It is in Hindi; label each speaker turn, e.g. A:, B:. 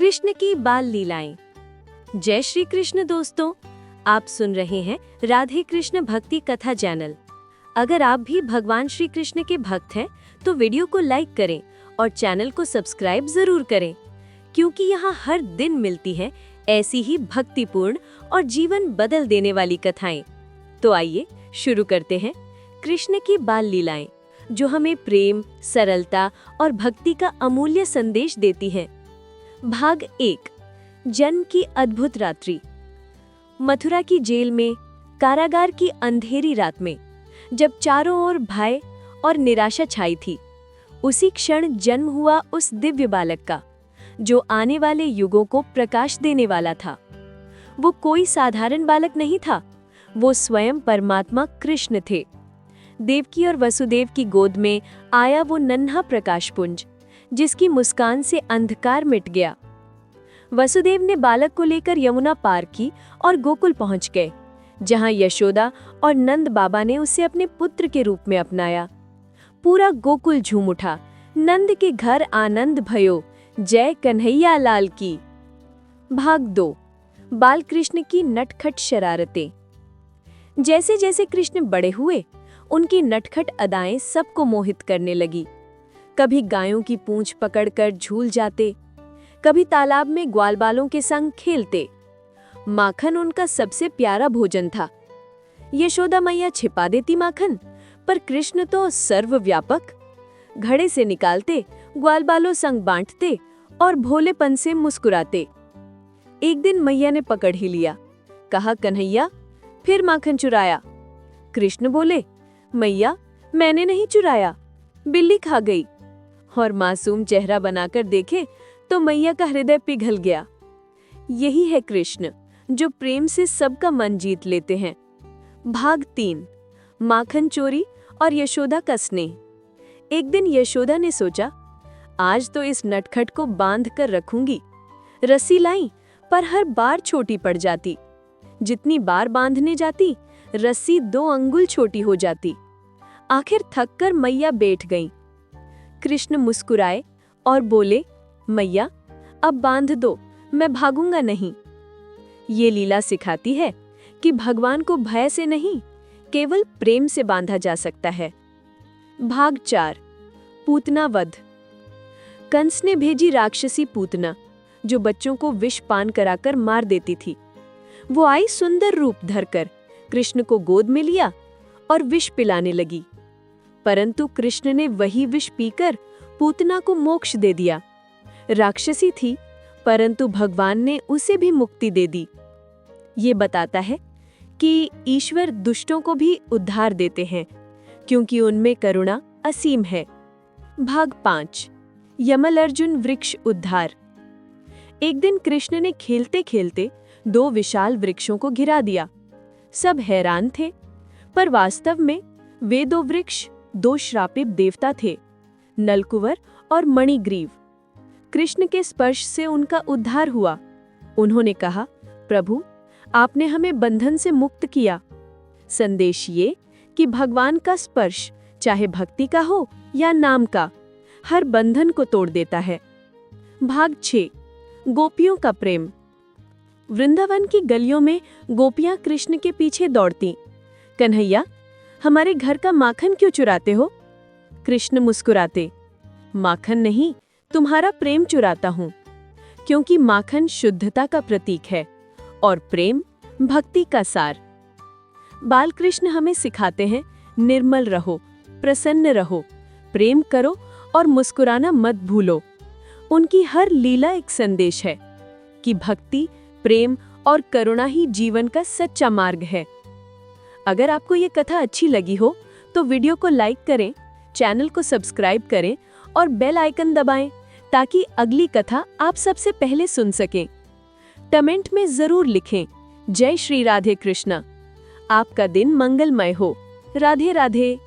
A: कृष्ण की बाल लीलाएं। जय श्री कृष्ण दोस्तों, आप सुन रहे हैं राधे कृष्ण भक्ति कथा चैनल। अगर आप भी भगवान श्री कृष्ण के भक्त हैं तो वीडियो को लाइक करें और चैनल को सब्सक्राइब जरूर करें, क्योंकि यहाँ हर दिन मिलती है ऐसी ही भक्तिपूर्ण और जीवन बदल देने वाली कथाएं। तो आइए शुरू करते हैं कृष्ण की बाल लीलाएं, जो हमें प्रेम, सरलता और भक्ति का अमूल्य संदेश देती हैं। भाग 1, जन्म की अद्भुत रात्रि। मथुरा की जेल में, कारागार की अंधेरी रात में, जब चारों ओर भय और निराशा छाई थी, उसी क्षण जन्म हुआ उस दिव्य बालक का, जो आने वाले युगों को प्रकाश देने वाला था। वो कोई साधारण बालक नहीं था, वो स्वयं परमात्मा कृष्ण थे। देवकी और वसुदेव की गोद में आया वो नन्हा प्रकाशपुंज, जिसकी मुस्कान से अंधकार मिट गया। वसुदेव ने बालक को लेकर यमुना पार की और गोकुल पहुंच गए, जहां यशोदा और नंद बाबा ने उसे अपने पुत्र के रूप में अपनाया। पूरा गोकुल झूम उठा, नंद के घर आनंद भयो, जय कन्हैया लाल की। भाग 2, बाल कृष्ण की नटखट शरारतें। जैसे जैसे कृष्ण बड़े हुए, उनकी नटखट अदाएं सबको मोहित करने लगी। कभी गायों की पूंछ पकड़कर झूल जाते, कभी तालाब में ग्वालबालों के संग खेलते। माखन उनका सबसे प्यारा भोजन था। यशोदा मैया छिपा देती माखन, पर कृष्ण तो सर्वव्यापक। घड़े से निकालते, ग्वालबालों संग बांटते और भोलेपन से मुस्कुराते। एक दिन मैया ने पकड़ ही लिया, कहा, कन्हैया फिर माखन चुराया। कृष्ण बोले, मैया मैंने नहीं चुराया, बिल्ली खा गई। और मासूम चेहरा बनाकर देखे तो मैया का हृदय पिघल गया। यही है कृष्ण, जो प्रेम से सबका मन जीत लेते हैं। भाग 3, माखन चोरी और यशोदा का स्नेह। एक दिन यशोदा ने सोचा, आज तो इस नटखट को बांध कर रखूंगी। रस्सी लाई, पर हर बार छोटी पड़ जाती। जितनी बार बांधने जाती, रस्सी 2 अंगुल छोटी हो जाती। आखिर थककर मैया बैठ गईं। कृष्ण मुस्कुराए और बोले, मैया अब बांध दो, मैं भागूंगा नहीं। ये लीला सिखाती है कि भगवान को भय से नहीं, केवल प्रेम से बांधा जा सकता है। भाग 4, पूतना वध। कंस ने भेजी राक्षसी पूतना, जो बच्चों को विष पान कराकर मार देती थी। वो आई सुंदर रूप धरकर, कृष्ण को गोद में लिया और विष पिलाने लगी। परंतु कृष्ण ने वही विष पीकर पूतना को मोक्ष दे दिया। राक्षसी थी, परंतु भगवान ने उसे भी मुक्ति दे दी। ये बताता है कि ईश्वर दुष्टों को भी उद्धार देते हैं, क्योंकि उनमें करुणा असीम है। भाग 5, यमल अर्जुन वृक्ष उद्धार। एक दिन कृष्ण ने खेलते खेलते 2 विशाल वृक्षों को गिरा दिया। सब हैरान थे, पर वास्तव में वे 2 वृक्ष 2 श्रापित देवता थे, नलकुवर और मणिग्रीव। कृष्ण के स्पर्श से उनका उद्धार हुआ। उन्होंने कहा, प्रभु आपने हमें बंधन से मुक्त किया। संदेश ये कि भगवान का स्पर्श, चाहे भक्ति का हो या नाम का, हर बंधन को तोड़ देता है। भाग 6, गोपियों का प्रेम। वृंदावन की गलियों में गोपियां कृष्ण के पीछे दौड़ती। कन्हैया हमारे घर का माखन क्यों चुराते हो? कृष्ण मुस्कुराते, माखन नहीं, तुम्हारा प्रेम चुराता हूं, क्योंकि माखन शुद्धता का प्रतीक है और प्रेम भक्ति का सार। बाल कृष्ण हमें सिखाते हैं, निर्मल रहो, प्रसन्न रहो, प्रेम करो और मुस्कुराना मत भूलो। उनकी हर लीला एक संदेश है कि भक्ति, प्रेम और करुणा ही जीवन का सच्चा मार्ग है। अगर आपको ये कथा अच्छी लगी हो तो वीडियो को लाइक करें, चैनल को सब्सक्राइब करें और बेल आइकन दबाएं, ताकि अगली कथा आप सबसे पहले सुन सकें। कमेंट में जरूर लिखें, जय श्री राधे कृष्ण। आपका दिन मंगलमय हो। राधे राधे।